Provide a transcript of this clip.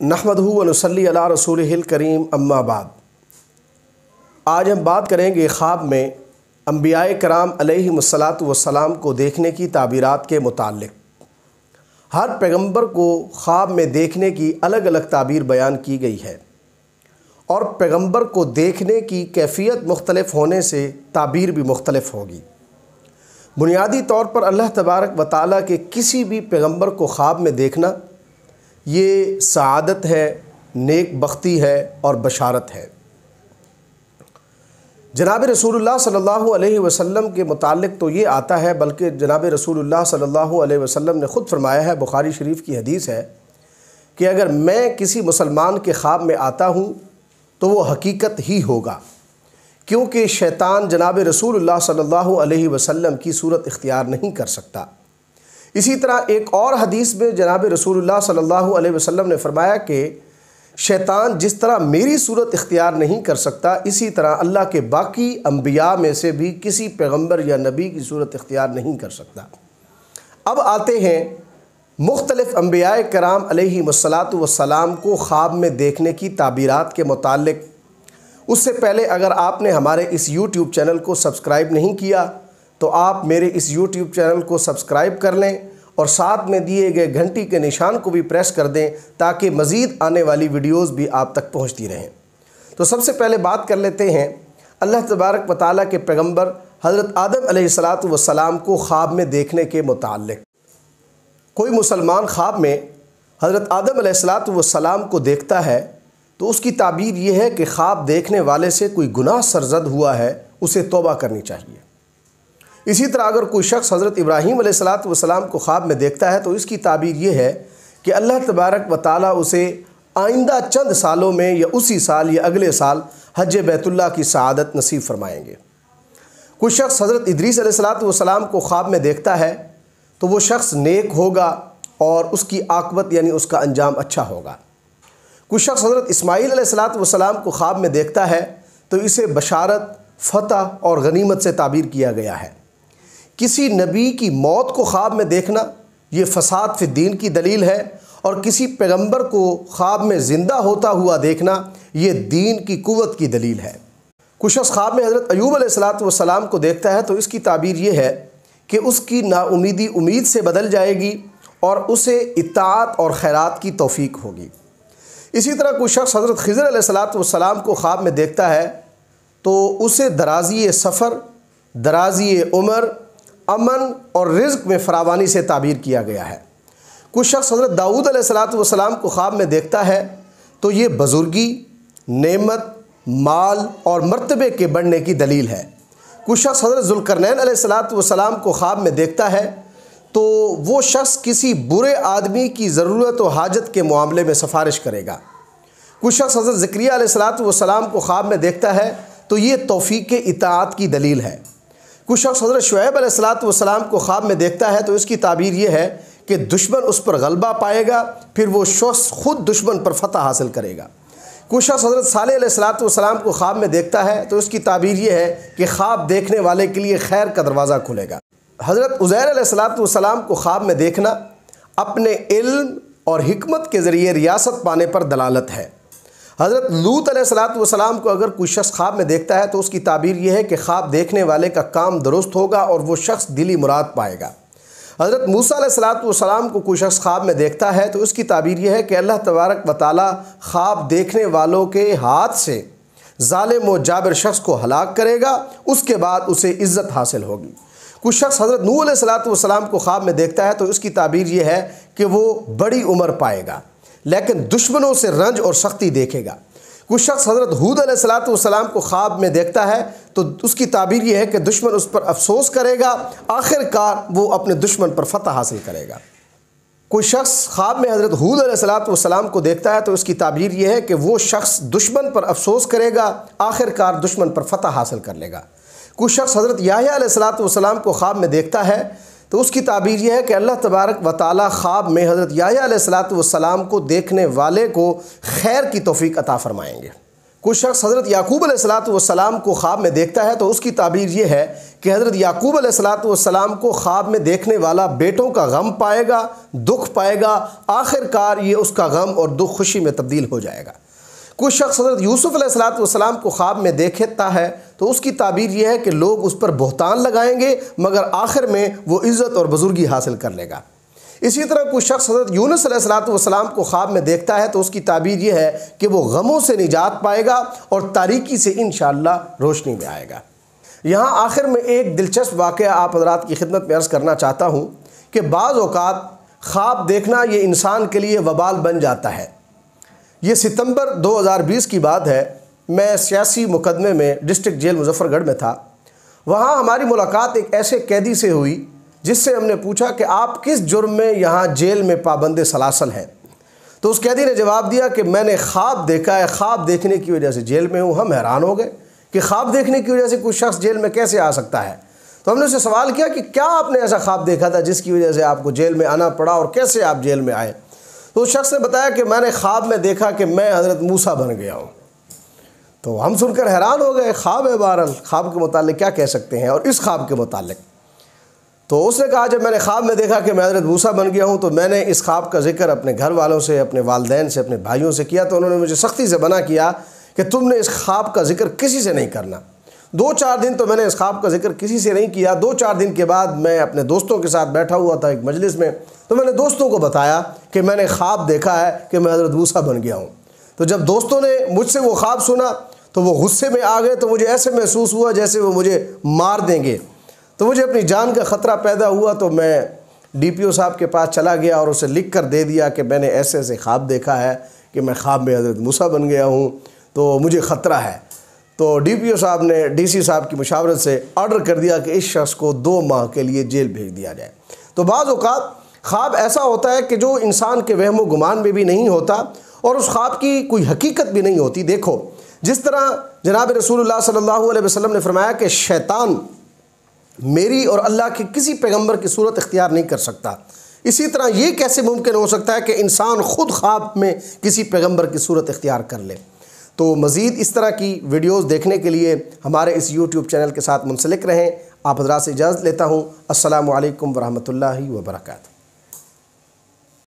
नहमदहु व नसल्ली अला रसूलिहिल करीम अम्मा बाद। आज हम बात करेंगे ख्वाब में अंबियाए कराम अलैहिमुस्सलातु वस्सलाम को देखने की ताबीरात के मुताल्लिक़। हर पैगंबर को ख्वाब में देखने की अलग अलग ताबीर बयान की गई है और पैगंबर को देखने की कैफियत मुख्तलिफ होने से ताबीर भी मुख्तलिफ होगी। बुनियादी तौर पर अल्लाह तबारक व तआला के किसी भी पैगंबर को ख्वाब में देखना ये सआदत है, नेक बख्ती है और बशारत है। जनाब रसूलुल्लाह सल्लल्लाहु अलैहि वसल्लम के मुताल्लिक़ तो ये आता है, बल्कि जनाब रसूलुल्लाह सल्लल्लाहु अलैहि वसल्लम ने ख़ुद फरमाया है, बुखारी शरीफ की हदीस है कि अगर मैं किसी मुसलमान के ख्वाब में आता हूँ तो वो हकीकत ही होगा, क्योंकि शैतान जनाब रसूलुल्लाह सल्लल्लाहु अलैहि वसल्लम की सूरत इख्तियार नहीं कर सकता। इसी तरह एक और हदीस में जनाब रसूलुल्लाह सल्लल्लाहु अलैहि वसल्लम ने फरमाया कि शैतान जिस तरह मेरी सूरत इख्तियार नहीं कर सकता, इसी तरह अल्लाह के बाकी अंबिया में से भी किसी पैगंबर या नबी की सूरत इख्तियार नहीं कर सकता। अब आते हैं मुख्तलिफ़ अंबियाए कराम अलैहिमुस्सलातु वस्सलाम को ख्वाब में देखने की ताबीरात के मुताल्लिक़। उससे पहले अगर आपने हमारे इस YouTube चैनल को सब्सक्राइब नहीं किया तो आप मेरे इस YouTube चैनल को सब्सक्राइब कर लें और साथ में दिए गए घंटी के निशान को भी प्रेस कर दें ताकि मज़ीद आने वाली वीडियोज़ भी आप तक पहुँचती रहें। तो सबसे पहले बात कर लेते हैं अल्लाह तबारक व तआला के पैगंबर हज़रत आदम अलैहिस्सलातु वस्सलाम को ख्वाब में देखने के मुताल्लिक़। कोई मुसलमान ख्वाब में हज़रत आदम अलैहिस्सलातु वस्सलाम को देखता है तो उसकी ताबीर ये है कि ख्वाब देखने वाले से कोई गुनाह सरज़द हुआ है, उसे तौबा करनी चाहिए। इसी तरह अगर कोई शख्स हज़रत इब्राहीम अलैहिस्सलातु वस्सलाम को ख्वाब में देखता है तो इसकी ताबीर ये है कि अल्लाह तबारक व तआला उसे आइंदा चंद सालों में या उसी साल या अगले साल हज बैतुल्लाह की सआदत नसीब फरमाएंगे। कोई शख्स हज़रत इदरीस अलैहिस्सलातु वस्सलाम को ख्वाब में देखता है तो वो शख्स नेक होगा और उसकी आक़िबत यानी उसका अंजाम अच्छा होगा। कोई शख्स हज़रत इस्माईल अलैहिस्सलातु वस्सलाम को ख्वाब में देखता है तो इसे बशारत, फ़तह और गनीमत से ताबीर किया गया है। किसी नबी की मौत को ख्वाब में देखना ये फ़साद फ़ि दीन की दलील है और किसी पैगंबर को ख्वाब में ज़िंदा होता हुआ देखना ये दीन की कुव्वत की दलील है। कुछ शख्स ख्वाब में हज़रत अय्यूब अलैहिस्सलातु वस्सलाम को देखता है तो इसकी ताबीर ये है कि उसकी नाउमीदी उम्मीद से बदल जाएगी और उसे इत्ताअत और खैरात की तौफ़ीक होगी। इसी तरह कोई शख्स हज़रत ख़िज़र अलैहिस्सलातु वस्सलाम को ख्वाब में देखता है तो उसे दराज़ी सफ़र, दराज़ी उम्र, अमन और रिज़्क़ में फरावानी से ताबीर किया गया है। कुछ शख्स हज़रत दाऊद अलैहिस्सलातु वस्सलाम को ख्वाब में देखता है तो ये बुज़ुर्गी, नेमत, माल और मर्तबे के बढ़ने की दलील है। कुछ शख्स हज़रत ज़ुल्क़रनैन अलैहिस्सलातु वस्सलाम को ख्वाब में देखता है तो वो शख्स किसी बुरे आदमी की ज़रूरत व हाजत के मामले में सिफारिश करेगा। कुछ शख्स हज़रत ज़करिया अलैहिस्सलातु वस्सलाम को ख्वाब में देखता है तो ये तौफ़ीक़ इताअत की दलील है। कुछ शख्स हज़रत शुएब अलैहिस्सलातु वस्सलाम को ख्वाब में देखता है तो इसकी ताबीर ये है कि दुश्मन उस पर गलबा पाएगा, फिर वो शख्स ख़ुद दुश्मन पर फ़तह हासिल करेगा। कुछ शख्स हज़रत सालेह अलैहिस्सलातु वस्सलाम को ख्वाब में देखता है तो इसकी ताबीर ये है कि ख्वाब देखने वाले के लिए खैर का दरवाज़ा खुलेगा। हज़रत उज़ैर अलैहिस्सलातु वस्सलाम को ख्वाब में देखना अपने इल्म और हिकमत के ज़रिए रियासत पाने पर दलालत है। हज़रत लूत अलैहिस्सलातु वस्सलाम को अगर कोई शख्स ख्वाब में देखता है तो उसकी ताबीर यह है कि ख्वाब देखने वाले का काम दुरुस्त होगा और वो शख्स दिली मुराद पाएगा। हज़रत मूसा अलैहिस्सलातु वस्सलाम को कोई शख्स ख्वाब में देखता है तो उसकी ताबीर यह है कि अल्लाह तबारक व तआला ख्वाब देखने वालों के हाथ से ज़ालिम व जाबिर शख्स को हलाक करेगा, उसके बाद उसे इज़्ज़त हासिल होगी। कुछ शख्स हज़रत नूह अलैहिस्सलातु वस्सलाम को ख्वाब में देखता है तो उसकी ताबीर यह है कि वो बड़ी उम्र पाएगा लेकिन दुश्मनों से रंज और सख्ती देखेगा। कुछ शख्स हज़रत हूद अलैहिस्सलातु वस्सलाम को ख्वाब में देखता है तो उसकी ताबीर यह है कि दुश्मन उस पर अफसोस करेगा, आखिरकार वो अपने दुश्मन पर फ़तह हासिल करेगा। कोई शख्स ख्वाब में हज़रत हूद अलैहिस्सलातु वस्सलाम को देखता है तो उसकी ताबीर यह है कि वो शख्स दुश्मन पर अफसोस करेगा, आखिरकार दुश्मन पर फ़तह हासिल कर लेगा। कुछ शख्स हज़रत याह्या अलैहिस्सलातु वस्सलाम को ख्वाब में देखता है तो उसकी ताबीर यह है कि अल्लाह तबारक व तआला ख्वाब में हज़रत याह्या अलैहिस्सलातु वस्सलाम को देखने वाले को खैर की तौफ़ीक अता फ़रमाएंगे। کچھ شخص حضرت یعقوب علیہ السلام کو خواب میں دیکھتا ہے تو اس کی تعبیر یہ ہے کہ حضرت یعقوب علیہ السلام کو خواب میں دیکھنے والا بیٹوں کا غم پائے گا، دکھ پائے گا، آخر کار یہ اس کا غم اور دکھ خوشی میں تبدیل ہو جائے گا۔ کچھ شخص حضرت یوسف علیہ السلام کو خواب میں دیکھتا ہے تو اس کی تعبیر یہ ہے کہ لوگ اس پر بہتان لگائیں گے مگر آخر میں وہ عزت اور بزرگی حاصل کر لے گا۔ اسی طرح کچھ شخص حضرت یونس علیہ السلام کو خواب میں دیکھتا ہے تو اس کی تعبیر یہ ہے کہ وہ غموں سے نجات پائے گا اور تاریکی سے انشاءاللہ روشنی میں آئے گا۔ یہاں آخر میں ایک دلچسپ واقعہ آپ حضرات کی خدمت میں عرض کرنا چاہتا ہوں کہ بعض اوقات خواب دیکھنا یہ انسان کے لیے وبال بن جاتا ہے۔ یہ ستمبر 2020 کی بات ہے، میں سیاسی مقدمے میں ڈسٹرکٹ جیل مظفر گڑھ میں تھا۔ وہاں ہماری ملاقات ایک ایسے قیدی سے ہوئی جس سے ہم نے پوچھا کہ آپ کس جرم میں یہاں جیل میں پابند سلاسل ہیں؟ تو اس قیدی نے جواب دیا کہ میں نے خواب دیکھا ہے، خواب دیکھنے کی وجہ سے جیل میں ہوں۔ ہم حیران ہو گئے کہ خواب دیکھنے کی وجہ سے کوئی شخص جیل میں کیسے آ سکتا ہے؟ تو ہم نے اسے سوال کیا کہ کیا آپ نے ایسا خواب دیکھا تھا جس کی وجہ سے آپ کو جیل میں آنا پڑا اور کیسے آپ جیل میں آئے؟ تو اس شخص نے بتایا کہ میں نے خواب میں دیکھا کہ میں حضرت موسیٰ بن گیا ہوں۔ تو ہم سن کر حیران ہو گئے، خواب ہے، بہرحال خواب کے متعلق کیا کہہ سکتے ہیں؟ اور اس خواب کے متعلق تو اس نے کہا جب میں نے خواب میں دیکھا کہ میں حضرت موسیٰ بن گیا ہوں تو میں نے اس خواب کا ذکر اپنے گھر والوں سے، اپنے والدین سے، اپنے بھائیوں سے کیا تو انہوں نے مجھے سختی سے منع کیا کہ تم نے اس خواب کا ذکر کسی سے نہیں کرنا۔ 2-4 دن تو میں نے اس خواب کا ذکر کسی سے نہیں کیا۔ 2-4 دن کے بعد میں اپنے دوستوں کے ساتھ بیٹھا ہوا تھا ایک مجلس میں، تو میں نے دوستوں کو بتایا کہ میں نے خواب دیکھا ہے کہ میں حضرت موسیٰ بن گیا ہوں۔ تو جب دوستوں نے مجھ سے وہ خواب سنا تو وہ غصے میں آ گئے، تو مجھے ایسے محسوس ہوا جیسے وہ مجھے مار دیں گے۔ تو مجھے اپنی جان کا خطرہ پیدا ہوا تو میں DPO صاحب کے پاس چلا گیا اور اسے لکھ کر دے دیا کہ میں نے ایسے ایسے خواب دیکھا ہے کہ میں خواب میں حضرت موسیٰ بن گیا ہوں، تو مجھے خطرہ ہے۔ تو DPO صاحب نے DC صاحب کی مشاورت سے آرڈر کر دیا کہ اس شخص کو 2 ماہ کے لیے جیل بھیج دیا جائے۔ تو بعض اوقات خواب ایسا ہوتا ہے کہ جو انسان کے وہم و گمان میں بھی نہیں ہوتا اور اس خواب کی کوئی حقیقت بھی نہیں ہوتی۔ دیکھو جس طرح جناب رسول اللہ صلی اللہ علیہ وسلم نے فرمایا کہ شیطان میری اور اللہ کے کسی پیغمبر کی صورت اختیار نہیں کر سکتا، اسی طرح یہ کیسے ممکن ہو سکتا ہے کہ انسان خود خواب میں کسی پیغمبر کی صورت اختیار کر لے؟ تو مزید اس طرح کی ویڈیوز دیکھنے کے لیے ہمارے اس YouTube چینل کے ساتھ منسلک رہیں۔ آپ حضرات سے اجازت لیتا ہوں۔ السلام علیکم ورحمۃ اللہ وبرکاتہ۔